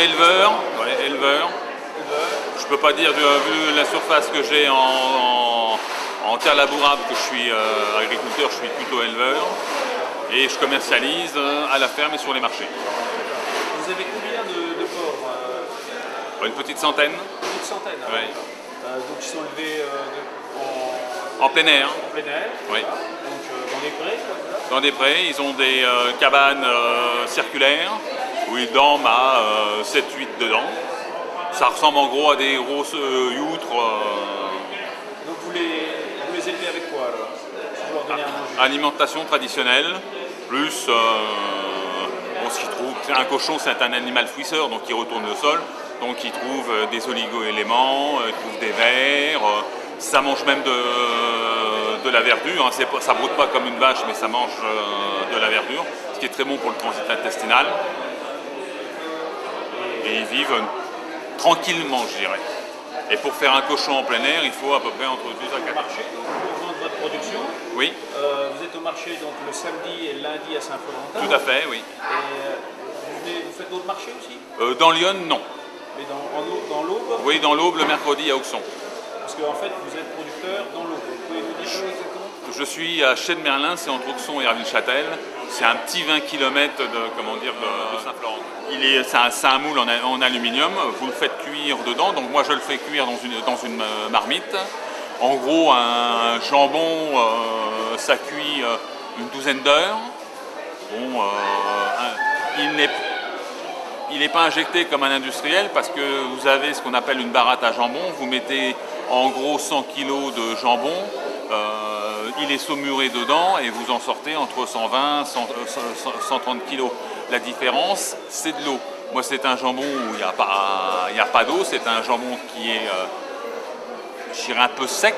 éleveur, ouais, éleveur. Je peux pas dire, vu la surface que j'ai en terre labourable, que je suis agriculteur, je suis plutôt éleveur. Et je commercialise à la ferme et sur les marchés. Vous avez combien de porcs Une petite centaine. Une petite centaine. Oui. Donc ils sont élevés en plein air. en plein air. Oui. Voilà. Donc dans des prés, quoi, voilà. Dans des prés, ils ont des cabanes circulaires où ils dorment à 7-8 dedans. Ça ressemble en gros à des grosses youtres. Donc vous les élevez avec quoi alors? Vous leur donnez à manger? Alimentation traditionnelle, plus bon, ce qu'ils trouvent. Un cochon, c'est un animal fouisseur, donc il retourne le sol. Donc il trouve des oligo-éléments, il trouve des vers. Ça mange même de la verdure. Hein. Ça ne broute pas comme une vache, mais ça mange de la verdure, ce qui est très bon pour le transit intestinal. Et ils vivent tranquillement, je dirais. Et pour faire un cochon en plein air, il faut à peu près entre 2 à 4 marché pour vendre votre production. Oui. Vous êtes au marché donc le samedi et le lundi à Saint-Florentin. Tout à fait, oui. Et vous faites d'autres marchés aussi? Dans Lyon, non. Mais dans l'Aube? Oui, dans l'Aube, le mercredi à Auxon. Parce qu'en fait, vous êtes producteur dans l'Aube. Vous pouvez nous dire exactement? Je suis à Chêne-Merlin, c'est entre Auxon et Arville-Châtel. C'est un petit 20 km de Saint-Florent. C'est un moule en aluminium, vous le faites cuire dedans, donc moi je le fais cuire dans une marmite. En gros, un jambon, ça cuit une douzaine d'heures. Bon, il n'est pas injecté comme un industriel parce que vous avez ce qu'on appelle une baratte à jambon. Vous mettez en gros 100 kg de jambon. Il est saumuré dedans et vous en sortez entre 120 et 130 kg. La différence, c'est de l'eau. Moi, c'est un jambon où il n'y a pas d'eau. C'est un jambon qui est, je dirais, un peu sec.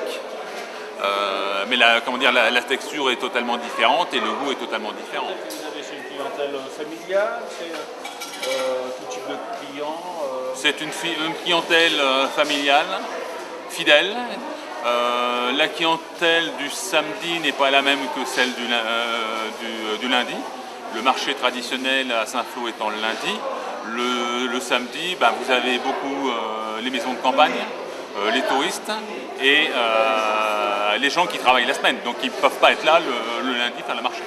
Mais la texture est totalement différente et le goût est totalement différent. Vous avez une clientèle familiale, tout type de clients C'est une clientèle familiale, fidèle. La clientèle du samedi n'est pas la même que celle du lundi. Le marché traditionnel à Saint-Flour étant le lundi. Le samedi, vous avez beaucoup les maisons de campagne, les touristes et les gens qui travaillent la semaine. Donc ils ne peuvent pas être là le lundi faire le marché.